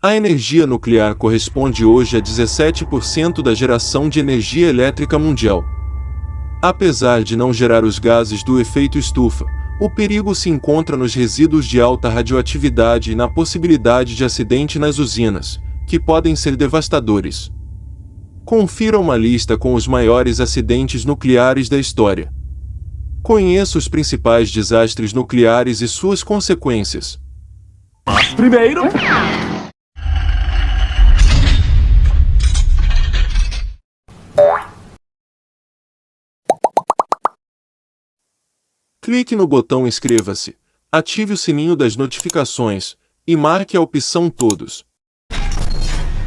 A energia nuclear corresponde hoje a 17% da geração de energia elétrica mundial. Apesar de não gerar os gases do efeito estufa, o perigo se encontra nos resíduos de alta radioatividade e na possibilidade de acidente nas usinas, que podem ser devastadores. Confira uma lista com os maiores acidentes nucleares da história. Conheça os principais desastres nucleares e suas consequências. Primeiro, clique no botão Inscreva-se, ative o sininho das notificações e marque a opção Todos.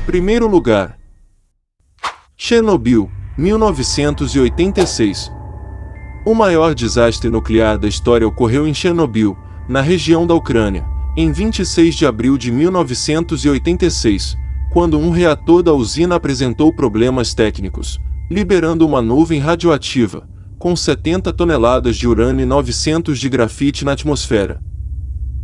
Primeiro lugar. Chernobyl, 1986. O maior desastre nuclear da história ocorreu em Chernobyl, na região da Ucrânia, em 26 de abril de 1986, quando um reator da usina apresentou problemas técnicos, liberando uma nuvem radioativa, com 70 toneladas de urânio e 900 de grafite na atmosfera.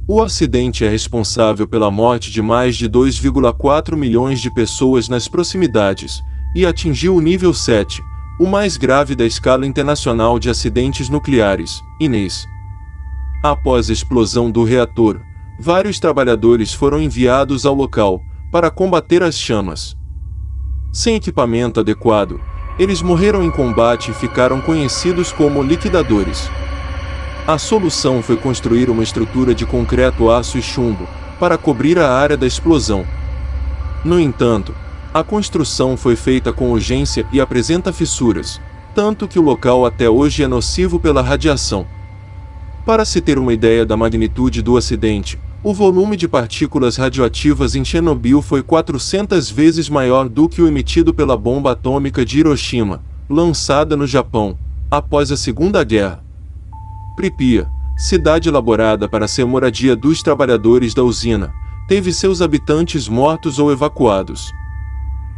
O acidente é responsável pela morte de mais de 2,4 milhões de pessoas nas proximidades, e atingiu o nível 7, o mais grave da escala internacional de acidentes nucleares, INES. Após a explosão do reator, vários trabalhadores foram enviados ao local, para combater as chamas. Sem equipamento adequado, eles morreram em combate e ficaram conhecidos como liquidadores. A solução foi construir uma estrutura de concreto, aço e chumbo, para cobrir a área da explosão. No entanto, a construção foi feita com urgência e apresenta fissuras, tanto que o local até hoje é nocivo pela radiação. Para se ter uma ideia da magnitude do acidente, o volume de partículas radioativas em Chernobyl foi 400 vezes maior do que o emitido pela bomba atômica de Hiroshima, lançada no Japão, após a Segunda Guerra. Pripyat, cidade elaborada para ser moradia dos trabalhadores da usina, teve seus habitantes mortos ou evacuados.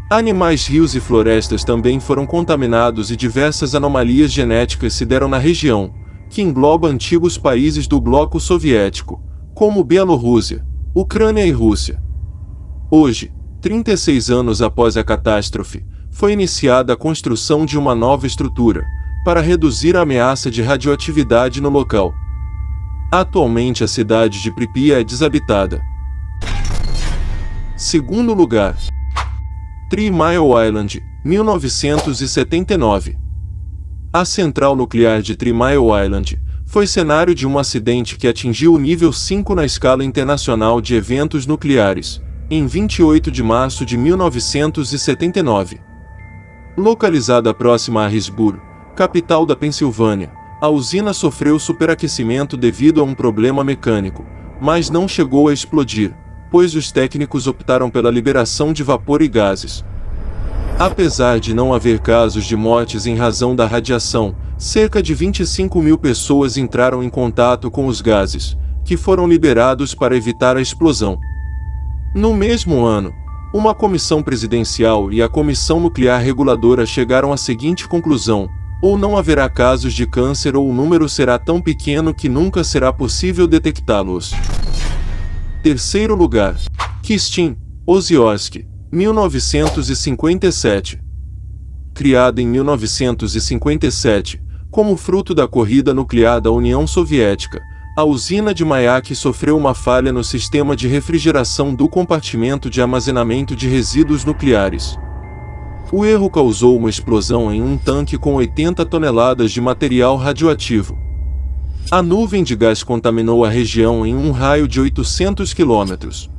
Animais, rios e florestas também foram contaminados e diversas anomalias genéticas se deram na região, que engloba antigos países do bloco soviético, como Bielorrússia, Ucrânia e Rússia. Hoje, 36 anos após a catástrofe, foi iniciada a construção de uma nova estrutura, para reduzir a ameaça de radioatividade no local. Atualmente a cidade de Pripyat é desabitada. Segundo lugar. 3 Mile Island, 1979. A central nuclear de 3 Mile Island foi cenário de um acidente que atingiu o nível 5 na escala internacional de eventos nucleares, em 28 de março de 1979. Localizada próxima a Harrisburg, capital da Pensilvânia, a usina sofreu superaquecimento devido a um problema mecânico, mas não chegou a explodir, pois os técnicos optaram pela liberação de vapor e gases. Apesar de não haver casos de mortes em razão da radiação, cerca de 25 mil pessoas entraram em contato com os gases, que foram liberados para evitar a explosão. No mesmo ano, uma comissão presidencial e a Comissão Nuclear Reguladora chegaram à seguinte conclusão: ou não haverá casos de câncer ou o número será tão pequeno que nunca será possível detectá-los. Terceiro lugar. Kistin, Oziorsk, 1957. Criada em 1957, como fruto da corrida nuclear da União Soviética, a usina de Mayak sofreu uma falha no sistema de refrigeração do compartimento de armazenamento de resíduos nucleares. O erro causou uma explosão em um tanque com 80 toneladas de material radioativo. A nuvem de gás contaminou a região em um raio de 800 quilômetros.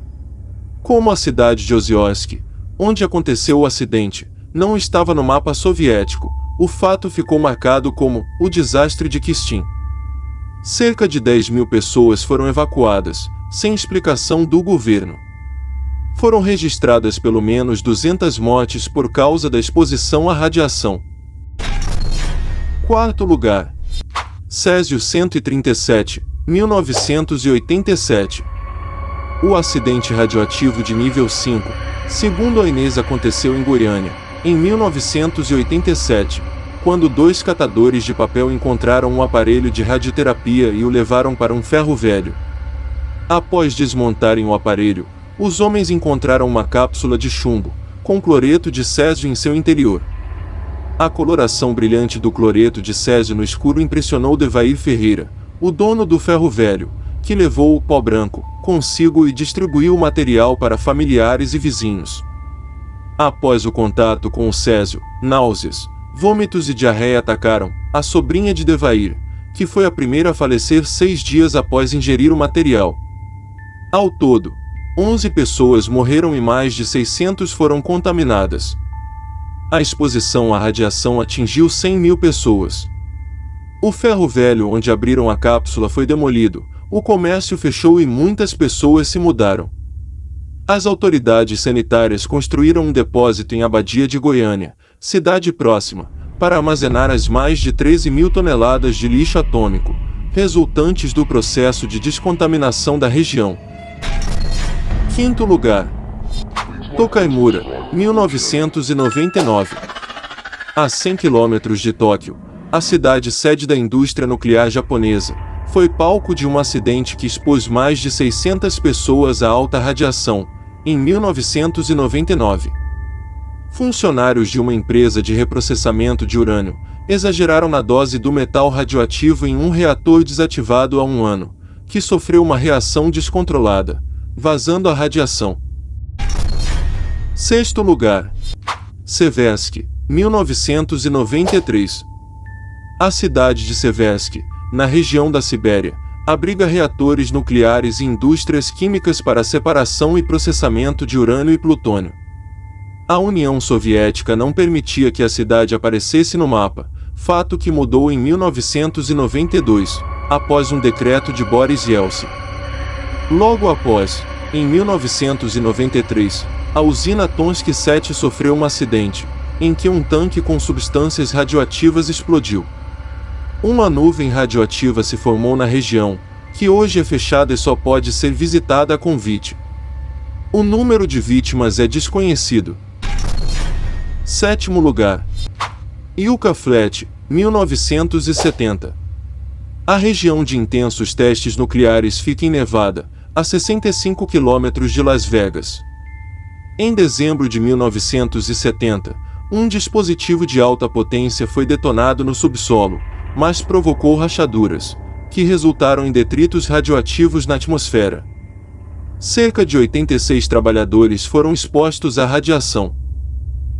Como a cidade de Oziorsk, onde aconteceu o acidente, não estava no mapa soviético, o fato ficou marcado como o desastre de Kistin. Cerca de 10 mil pessoas foram evacuadas, sem explicação do governo. Foram registradas pelo menos 200 mortes por causa da exposição à radiação. Quarto lugar. Césio 137, 1987. O acidente radioativo de nível 5, segundo a Inês, aconteceu em Goiânia, em 1987, quando 2 catadores de papel encontraram um aparelho de radioterapia e o levaram para um ferro velho. Após desmontarem o aparelho, os homens encontraram uma cápsula de chumbo, com cloreto de césio em seu interior. A coloração brilhante do cloreto de césio no escuro impressionou Devair Ferreira, o dono do ferro velho, que levou o pó branco consigo e distribuiu o material para familiares e vizinhos. Após o contato com o césio, náuseas, vômitos e diarreia atacaram a sobrinha de Devair, que foi a primeira a falecer 6 dias após ingerir o material. Ao todo, 11 pessoas morreram e mais de 600 foram contaminadas. A exposição à radiação atingiu 100.000 pessoas. O ferro velho onde abriram a cápsula foi demolido, o comércio fechou e muitas pessoas se mudaram. As autoridades sanitárias construíram um depósito em Abadia de Goiânia, cidade próxima, para armazenar as mais de 13.000 toneladas de lixo atômico, resultantes do processo de descontaminação da região. 5º lugar. Tokaimura, 1999. A 100 km de Tóquio, a cidade sede da indústria nuclear japonesa, foi palco de um acidente que expôs mais de 600 pessoas à alta radiação, em 1999. Funcionários de uma empresa de reprocessamento de urânio exageraram na dose do metal radioativo em um reator desativado há 1 ano, que sofreu uma reação descontrolada, vazando a radiação. 6º lugar. Seversk, 1993. A cidade de Seversk, na região da Sibéria, abriga reatores nucleares e indústrias químicas para separação e processamento de urânio e plutônio. A União Soviética não permitia que a cidade aparecesse no mapa, fato que mudou em 1992, após um decreto de Boris Yeltsin. Logo após, em 1993, a usina Tomsk 7 sofreu um acidente, em que um tanque com substâncias radioativas explodiu. Uma nuvem radioativa se formou na região, que hoje é fechada e só pode ser visitada a convite. O número de vítimas é desconhecido. 7º lugar. Yucca Flat, 1970. A região de intensos testes nucleares fica em Nevada, a 65 km de Las Vegas. Em dezembro de 1970, um dispositivo de alta potência foi detonado no subsolo, mas provocou rachaduras, que resultaram em detritos radioativos na atmosfera. Cerca de 86 trabalhadores foram expostos à radiação.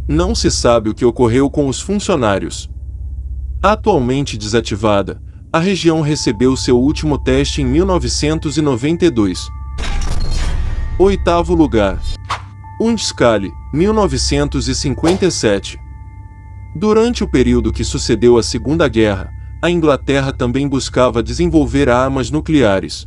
Não se sabe o que ocorreu com os funcionários. Atualmente desativada, a região recebeu seu último teste em 1992. 8º lugar. Undskali, 1957. Durante o período que sucedeu à Segunda Guerra, a Inglaterra também buscava desenvolver armas nucleares.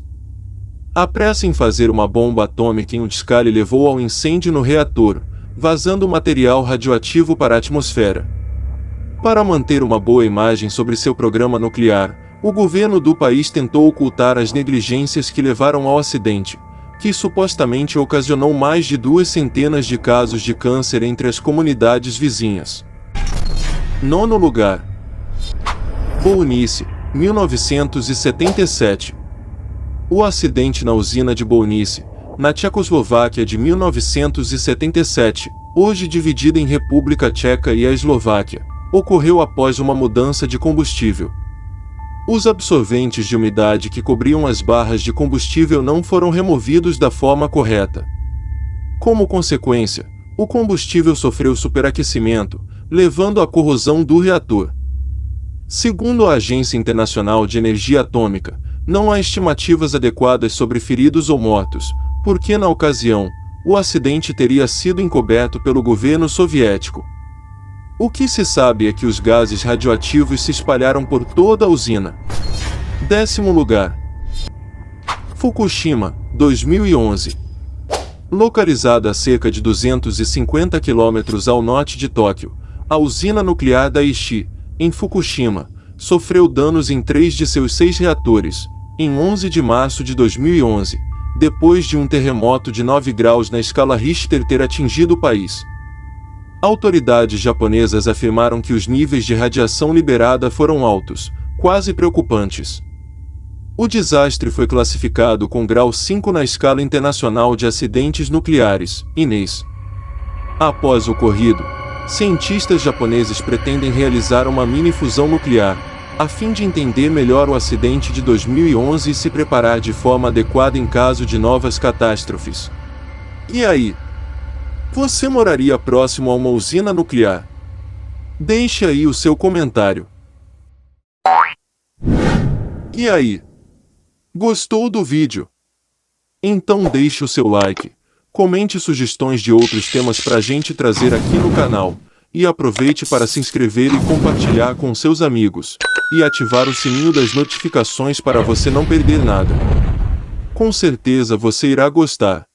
A pressa em fazer uma bomba atômica em Undskali levou ao incêndio no reator, vazando material radioativo para a atmosfera. Para manter uma boa imagem sobre seu programa nuclear, o governo do país tentou ocultar as negligências que levaram ao acidente, que supostamente ocasionou mais de 200 de casos de câncer entre as comunidades vizinhas. 9º lugar. Bounice, 1977. O acidente na usina de Bounice, na Tchecoslováquia de 1977, hoje dividida em República Tcheca e a Eslováquia, ocorreu após uma mudança de combustível. Os absorventes de umidade que cobriam as barras de combustível não foram removidos da forma correta. Como consequência, o combustível sofreu superaquecimento, levando à corrosão do reator. Segundo a Agência Internacional de Energia Atômica, não há estimativas adequadas sobre feridos ou mortos, porque na ocasião, o acidente teria sido encoberto pelo governo soviético. O que se sabe é que os gases radioativos se espalharam por toda a usina. 10º lugar. Fukushima, 2011. Localizada a cerca de 250 km ao norte de Tóquio, a usina nuclear Daiichi, em Fukushima, sofreu danos em 3 de seus 6 reatores, em 11 de março de 2011, depois de um terremoto de 9 graus na escala Richter ter atingido o país. Autoridades japonesas afirmaram que os níveis de radiação liberada foram altos, quase preocupantes. O desastre foi classificado com grau 5 na escala internacional de acidentes nucleares, INES. Após o ocorrido, cientistas japoneses pretendem realizar uma mini-fusão nuclear, a fim de entender melhor o acidente de 2011 e se preparar de forma adequada em caso de novas catástrofes. E aí? Você moraria próximo a uma usina nuclear? Deixe aí o seu comentário. E aí? Gostou do vídeo? Então deixe o seu like, comente sugestões de outros temas pra gente trazer aqui no canal, e aproveite para se inscrever e compartilhar com seus amigos, e ativar o sininho das notificações para você não perder nada. Com certeza você irá gostar.